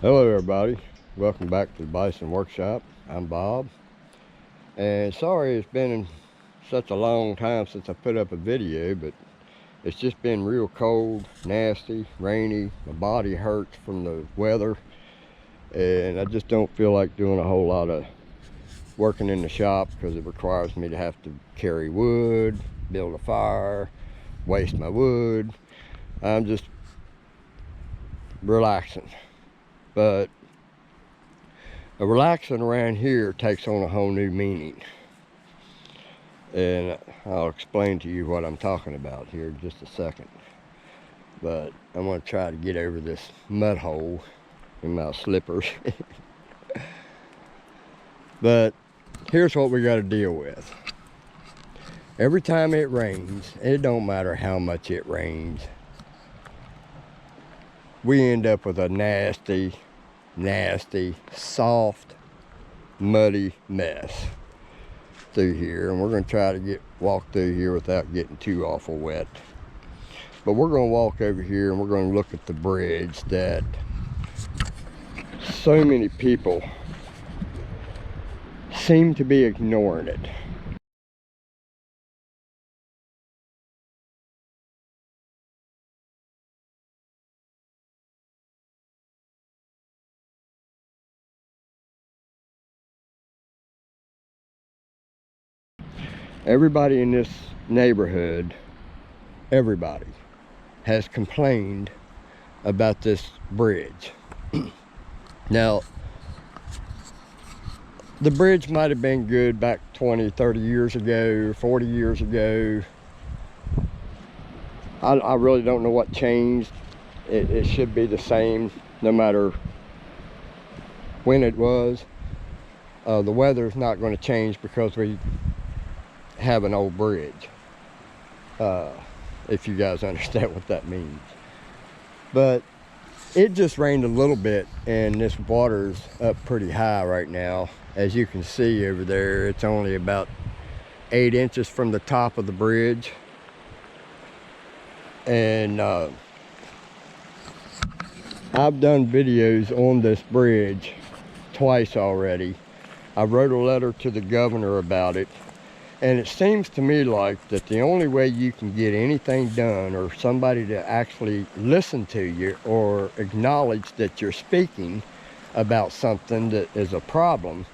Hello everybody, welcome back to the Bison Workshop. I'm Bob, and sorry it's been such a long time since I put up a video, but it's just been real cold, nasty, rainy. My body hurts from the weather, and I just don't feel like doing a whole lot of working in the shop because it requires me to have to carry wood, build a fire, waste my wood. I'm just relaxing. But relaxing around here takes on a whole new meaning, and I'll explain to you what I'm talking about here in just a second. But I'm going to try to get over this mud hole in my slippers. But here's what we got to deal with. Every time it rains, it don't matter how much it rains, we end up with a nasty, soft, muddy mess through here, and we're going to try to walk through here without getting too awful wet. But we're going to walk over here and we're going to look at the bridge that so many people seem to be ignoring it. Everybody in this neighborhood, everybody has complained about this bridge. Now, the bridge might have been good back 20, 30 years ago, 40 years ago. I really don't know what changed. It should be the same no matter when it was. The weather's not going to change because we have an old bridge, if you guys understand what that means. But it just rained a little bit, and this water's up pretty high right now. As you can see over there, it's only about 8 inches from the top of the bridge. And I've done videos on this bridge twice already. I wrote a letter to the governor about it. And it seems to me like that the only way you can get anything done, or somebody to actually listen to you or acknowledge that you're speaking about something that is a problem,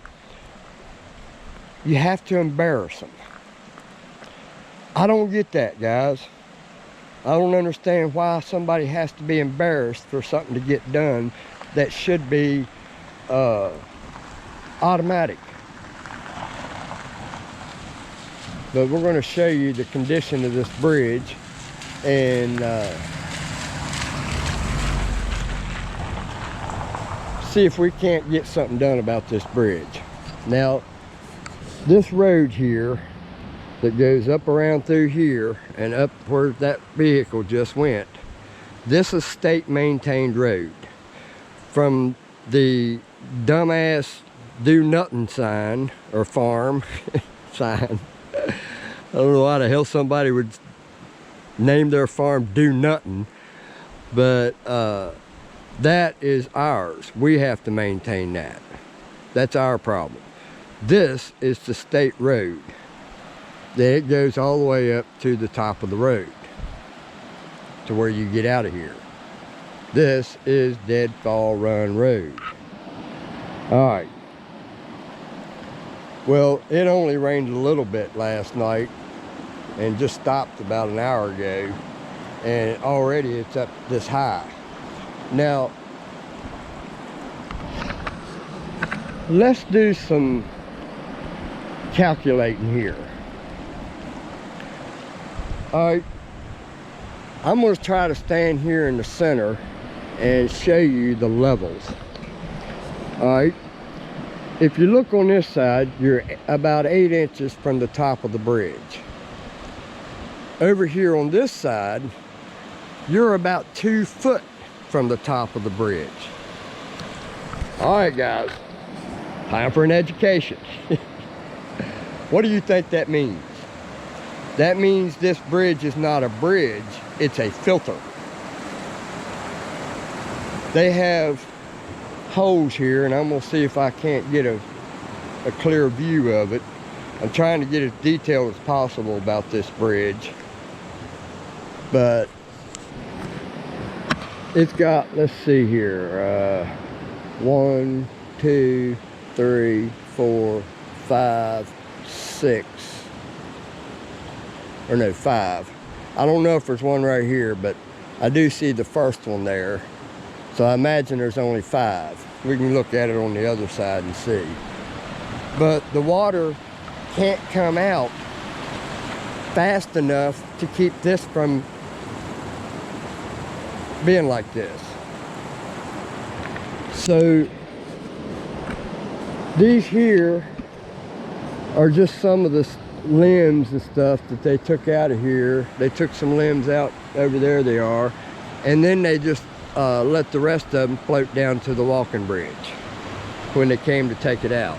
you have to embarrass them. I don't get that, guys. I don't understand why somebody has to be embarrassed for something to get done that should be automatic. But we're going to show you the condition of this bridge, and see if we can't get something done about this bridge. Now, this road here that goes up around through here and up where that vehicle just went, this is state maintained road. From the dumbass do nothing sign or farm sign, I don't know why the hell somebody would name their farm Do Nothing, but that is ours. We have to maintain that. That's our problem. This is the state road. Then it goes all the way up to the top of the road to where you get out of here. This is Deadfall Run Road. All right. Well, it only rained a little bit last night and just stopped about an hour ago, and already it's up this high. Now, let's do some calculating here. All right, I'm going to try to stand here in the center and show you the levels. All right. If you look on this side, you're about 8 inches from the top of the bridge. Over here on this side, you're about 2 foot from the top of the bridge. All right, guys, time for an education. What do you think that means? That means this bridge is not a bridge, it's a filter. They have holes here, and I'm gonna see if I can't get a clear view of it. I'm trying to get as detailed as possible about this bridge, but it's got, let's see here, 1, 2, 3, 4, 5, 6, or no, 5. I don't know if there's one right here, but I do see the first one there. So I imagine there's only 5. We can look at it on the other side and see. But the water can't come out fast enough to keep this from being like this. So these here are just some of the limbs and stuff that they took out of here. They took some limbs out over there, they are, and then they just let the rest of them float down to the walking bridge when they came to take it out.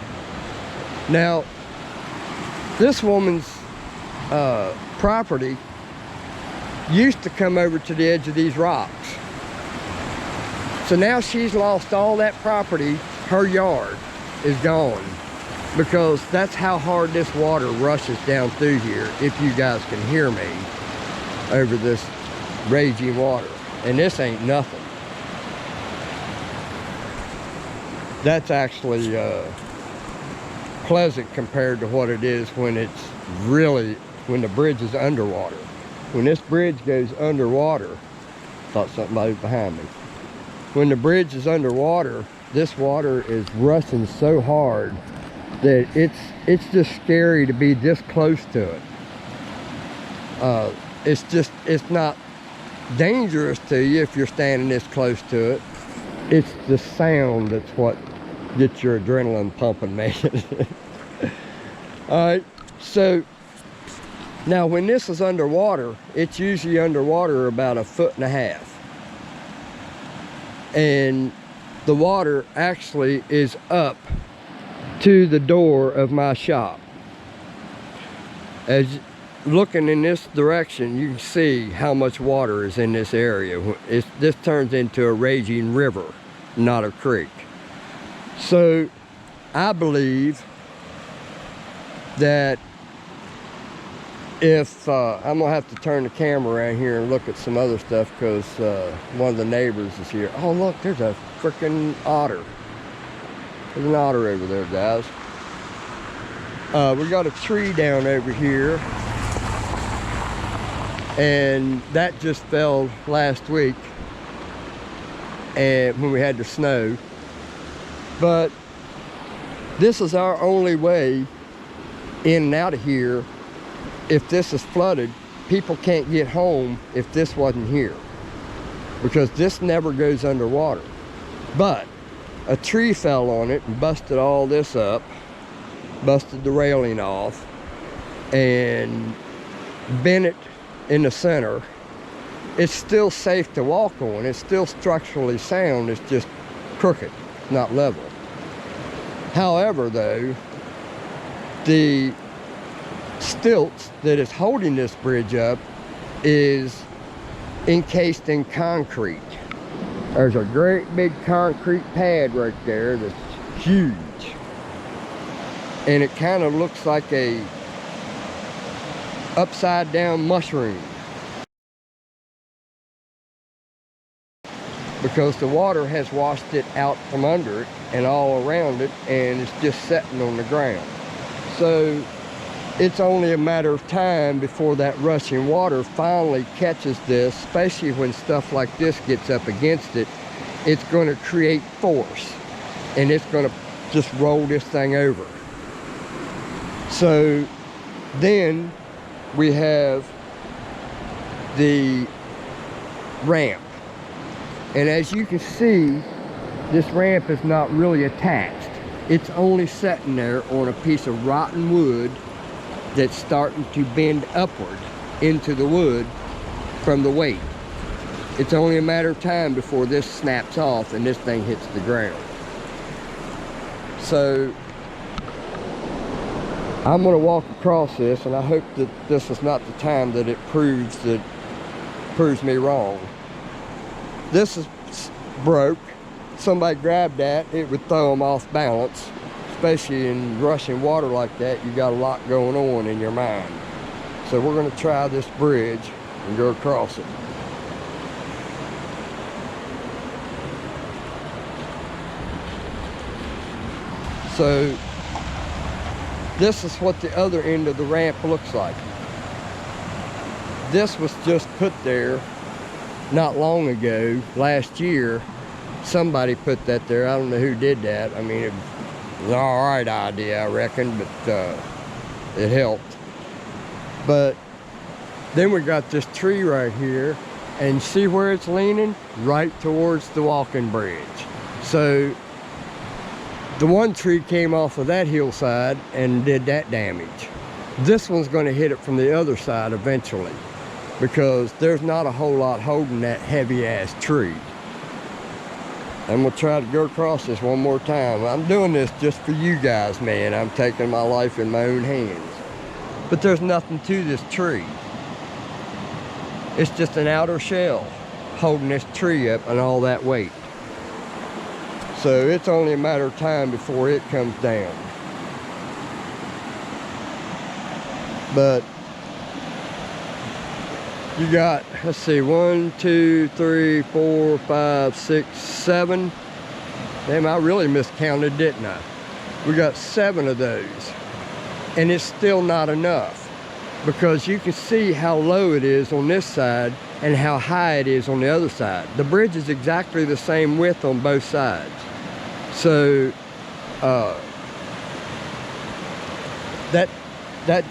Now, this woman's property used to come over to the edge of these rocks. So now she's lost all that property. Her yard is gone because that's how hard this water rushes down through here, if you guys can hear me over this raging water. And this ain't nothing. That's actually pleasant compared to what it is when it's really, when the bridge is underwater. When this bridge goes underwater, thought something was behind me. When the bridge is underwater, this water is rushing so hard that it's just scary to be this close to it. It's not dangerous to you if you're standing this close to it. It's the sound that's what gets your adrenaline pumping, man. All right, so now when this is underwater, it's usually underwater about 1.5 feet. And the water actually is up to the door of my shop. As looking in this direction, you can see how much water is in this area. This turns into a raging river, not a creek. So I believe that if I'm gonna have to turn the camera around here and look at some other stuff, because one of the neighbors is here. Oh look, there's a freaking otter. There's an otter over there, guys. We got a tree down over here, and that just fell last week, and when we had the snow. But this is our only way in and out of here. If this is flooded, people can't get home if this wasn't here, because this never goes underwater. But a tree fell on it and busted all this up, busted the railing off, and bent it in the center. It's still safe to walk on. It's still structurally sound. It's just crooked, not level. However, though, the stilts that is holding this bridge up is encased in concrete. There's a great big concrete pad right there that's huge, and it kind of looks like a upside down mushroom, because the water has washed it out from under it and all around it, and it's just sitting on the ground. So it's only a matter of time before that rushing water finally catches this, especially when stuff like this gets up against it. It's going to create force, and it's going to just roll this thing over. So then we have the ramp. And as you can see, this ramp is not really attached. It's only sitting there on a piece of rotten wood that's starting to bend upward into the wood from the weight. It's only a matter of time before this snaps off and this thing hits the ground. So I'm going to walk across this, and I hope that this is not the time that it proves me wrong. This is broke, somebody grabbed that, it would throw them off balance. Especially in rushing water like that, you got a lot going on in your mind. So we're gonna try this bridge and go across it. So this is what the other end of the ramp looks like. This was just put there not long ago, last year. Somebody put that there. I don't know who did that. I mean, it was an all right idea, I reckon, but it helped. But then we got this tree right here, and see where it's leaning? Right towards the walking bridge. So the one tree came off of that hillside and did that damage. This one's going to hit it from the other side eventually, because there's not a whole lot holding that heavy ass tree. I'm gonna try to go across this one more time. I'm doing this just for you guys, man. I'm taking my life in my own hands. But there's nothing to this tree. It's just an outer shell holding this tree up and all that weight. So it's only a matter of time before it comes down. But you got, let's see, 1, 2, 3, 4, 5, 6, 7. Damn, I really miscounted, didn't I? We got 7 of those. And it's still not enough, because you can see how low it is on this side and how high it is on the other side. The bridge is exactly the same width on both sides. So that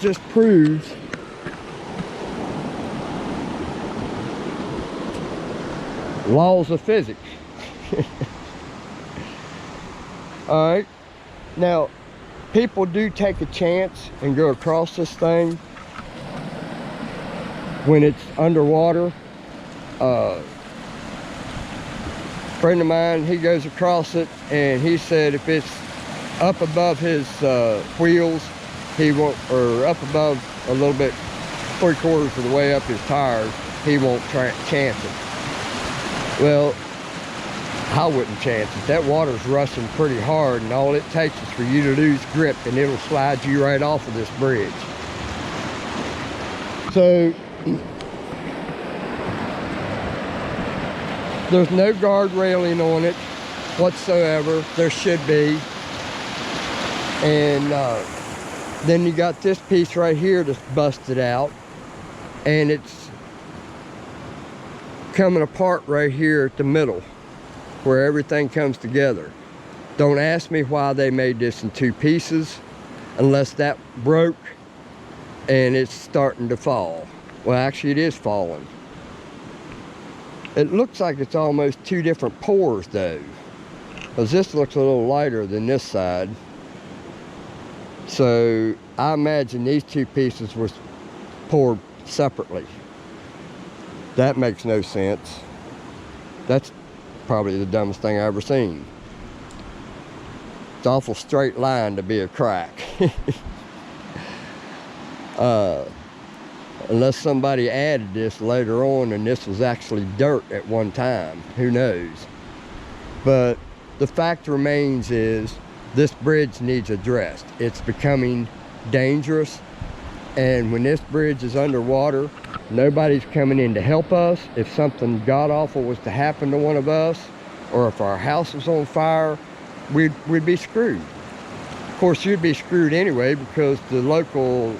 just proves laws of physics. All right, now people do take a chance and go across this thing when it's underwater. Friend of mine, he goes across it, and he said if it's up above his wheels, he won't, or up above a little bit, 3/4 of the way up his tires, he won't chance it. Well, I wouldn't chance it. That water's rushing pretty hard, and all it takes is for you to lose grip, and it'll slide you right off of this bridge. So there's no guard railing on it whatsoever. There should be. And then you got this piece right here that's busted out, and it's coming apart right here at the middle where everything comes together. Don't ask me why they made this in 2 pieces unless that broke and it's starting to fall. Well, actually it is falling. It looks like it's almost 2 different pours though, because this looks a little lighter than this side. So I imagine these 2 pieces were poured separately. That makes no sense. That's probably the dumbest thing I've ever seen. It's an awful straight line to be a crack. Unless somebody added this later on and this was actually dirt at one time, who knows. But the fact remains is this bridge needs addressed. It's becoming dangerous, and when this bridge is underwater, nobody's coming in to help us. If something god-awful was to happen to one of us, or if our house was on fire, we'd be screwed. Of course, you'd be screwed anyway, because the local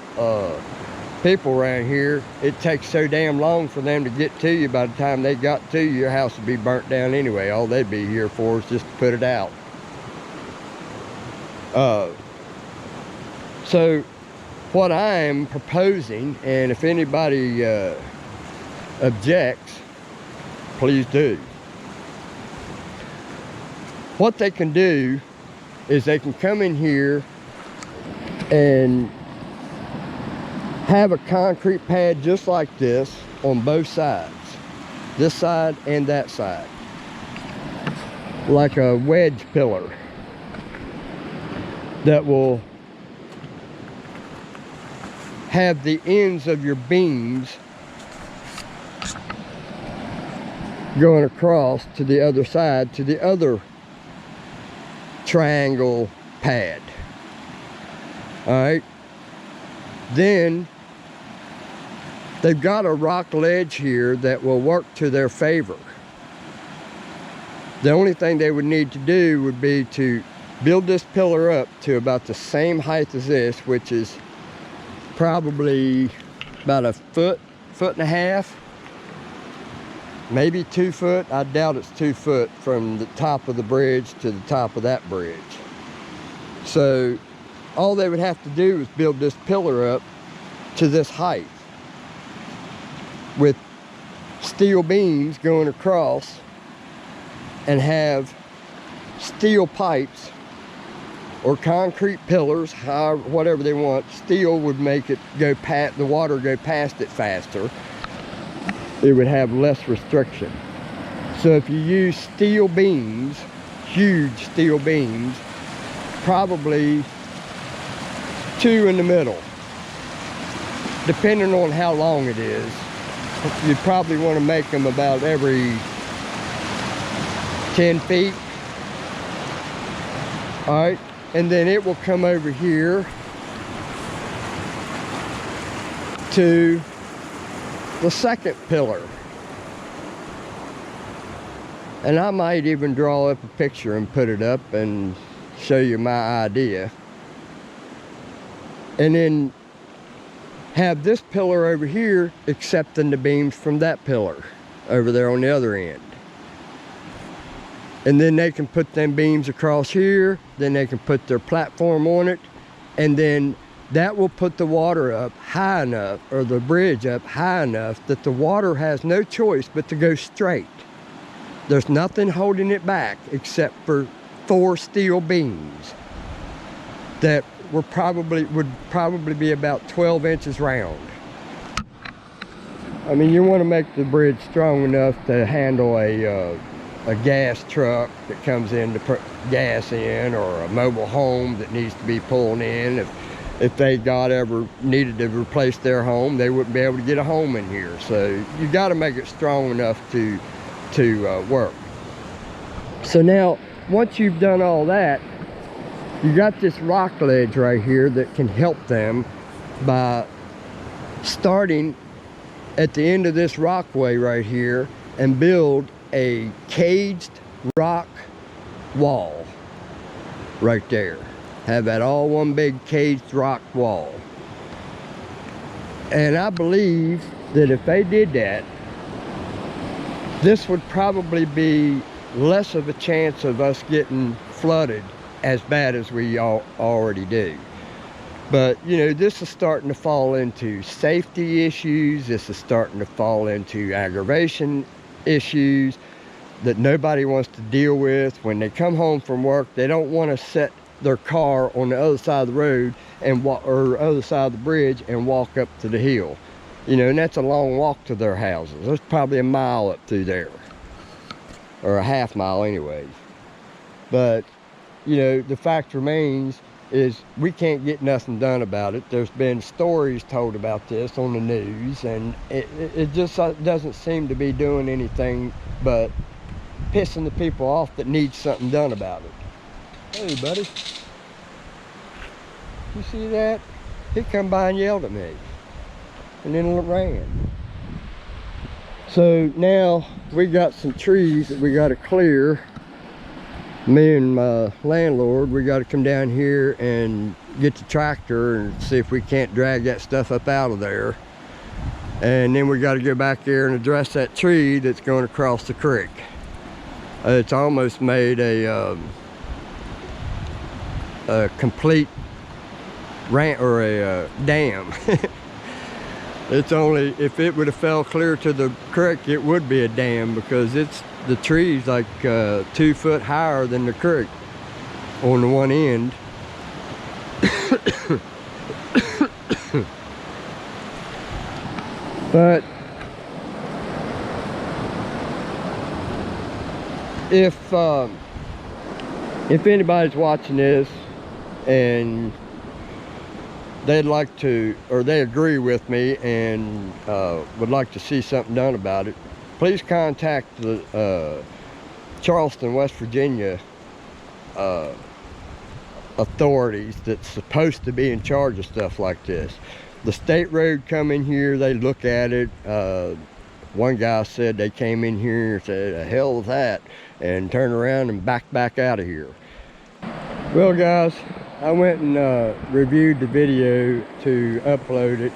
people around here, it takes so damn long for them to get to you. By the time they got to you, your house would be burnt down anyway. All they'd be here for is just to put it out. So what I am proposing, and if anybody objects, please do. What they can do is they can come in here and have a concrete pad just like this on both sides, this side and that side, like a wedge pillar that will have the ends of your beams going across to the other side, to the other triangle pad. All right. Then they've got a rock ledge here that will work to their favor. The only thing they would need to do would be to build this pillar up to about the same height as this, which is probably about a foot and a half, maybe 2 foot. I doubt it's 2 foot from the top of the bridge to the top of that bridge. So all they would have to do is build this pillar up to this height with steel beams going across, and have steel pipes or concrete pillars, whatever they want. Steel would make it go past, the water go past it faster. It would have less restriction. So if you use steel beams, huge steel beams, probably 2 in the middle, depending on how long it is. You'd probably want to make them about every 10 feet. All right, and then it will come over here to the second pillar. And I might even draw up a picture and put it up and show you my idea. And then have this pillar over here accepting the beams from that pillar over there on the other end. And then they can put them beams across here, then they can put their platform on it, and then that will put the water up high enough, or the bridge up high enough, that the water has no choice but to go straight. There's nothing holding it back except for 4 steel beams that would probably be about 12 inches round. I mean, you want to make the bridge strong enough to handle a gas truck that comes in to put gas in, or a mobile home that needs to be pulled in. If they ever needed to replace their home, they wouldn't be able to get a home in here. So you got to make it strong enough to work. So now, once you've done all that, you got this rock ledge right here that can help them by starting at the end of this rockway right here and build a caged rock wall right there. Have that all one big caged rock wall. And I believe that if they did that, this would probably be less of a chance of us getting flooded as bad as we already do. But you know, this is starting to fall into safety issues. This is starting to fall into aggravation issues that nobody wants to deal with. When they come home from work, they don't want to set their car on the other side of the road and or other side of the bridge and walk up to the hill. You know, and that's a long walk to their houses. There's probably a mile up through there, or a half mile anyways. But you know, the fact remains is we can't get nothing done about it. There's been stories told about this on the news, and it just doesn't seem to be doing anything but pissing the people off that need something done about it. Hey buddy, you see that? He come by and yelled at me, and then ran. So now we got some trees that we got to clear. Me and my landlord, we got to come down here and get the tractor and see if we can't drag that stuff up out of there. And then we got to go back there and address that tree that's going across the creek. It's almost made a complete dam. It's only, if it would have fell clear to the creek, it would be a dam, because the tree's like 2 foot higher than the creek on the one end. But if anybody's watching this and they'd like to, or they agree with me and would like to see something done about it, please contact the Charleston, West Virginia authorities that's supposed to be in charge of stuff like this. The state road come in here, they look at it. One guy said they came in here and said, the hell with that, and turned around and back out of here. Well guys, I went and reviewed the video to upload it,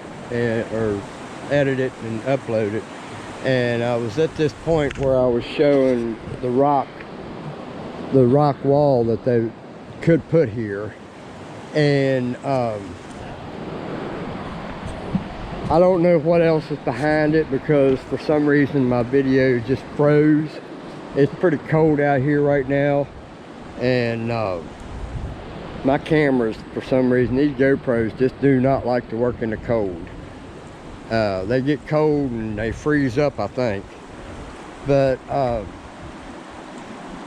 or edit it and upload it. And I was at this point where I was showing the rock wall that they could put here. And I don't know what else is behind it, because for some reason my video just froze. It's pretty cold out here right now, and my cameras, for some reason, these GoPros just do not like to work in the cold. They get cold and they freeze up, I think. But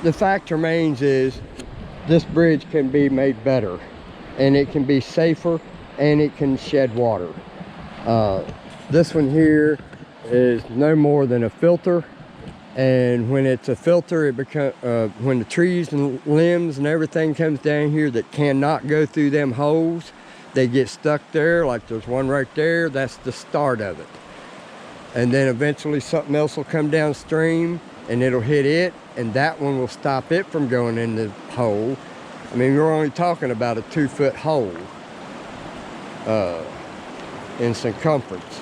the fact remains is this bridge can be made better, and it can be safer, and it can shed water. This one here is no more than a filter, and when it's a filter, it becomes when the trees and limbs and everything comes down here that cannot go through them holes, they get stuck there. Like there's one right there, that's the start of it. And then eventually something else will come downstream and it'll hit it, and that one will stop it from going in the hole. I mean, we're only talking about a 2-foot hole in circumference,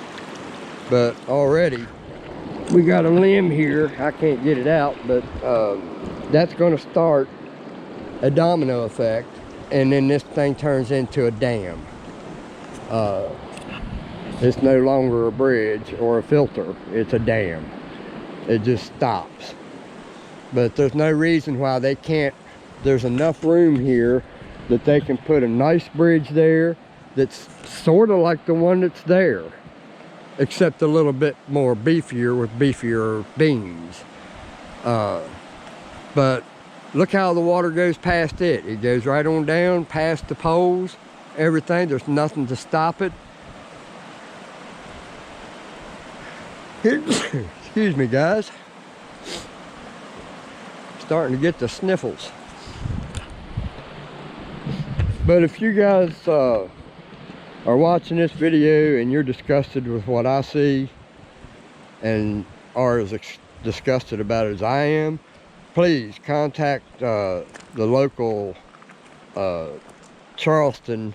but already we got a limb here. I can't get it out, but that's going to start a domino effect, and then this thing turns into a dam. It's no longer a bridge or a filter, it's a dam. It just stops. But there's no reason why they can't. There's enough room here that they can put a nice bridge there that's sort of like the one that's there, except a little bit more beefier with beefier beams. But look how the water goes past it. It goes right on down past the poles, everything. There's nothing to stop it. Excuse me guys, starting to get the sniffles. But if you guys are watching this video and you're disgusted with what I see and are as disgusted about it as I am, please contact the local Charleston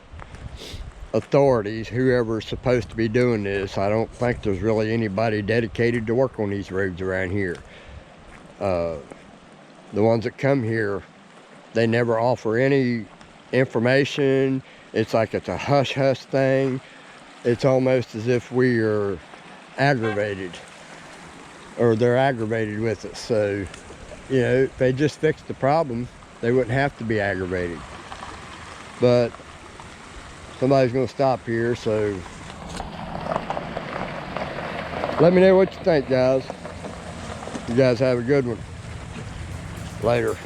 authorities, whoever's supposed to be doing this. I don't think there's really anybody dedicated to work on these roads around here. The ones that come here, they never offer any information. It's like it's a hush-hush thing. It's almost as if we are aggravated, or they're aggravated with us. So, you know, if they just fixed the problem, they wouldn't have to be aggravated. But somebody's going to stop here, so let me know what you think, guys. You guys have a good one. Later.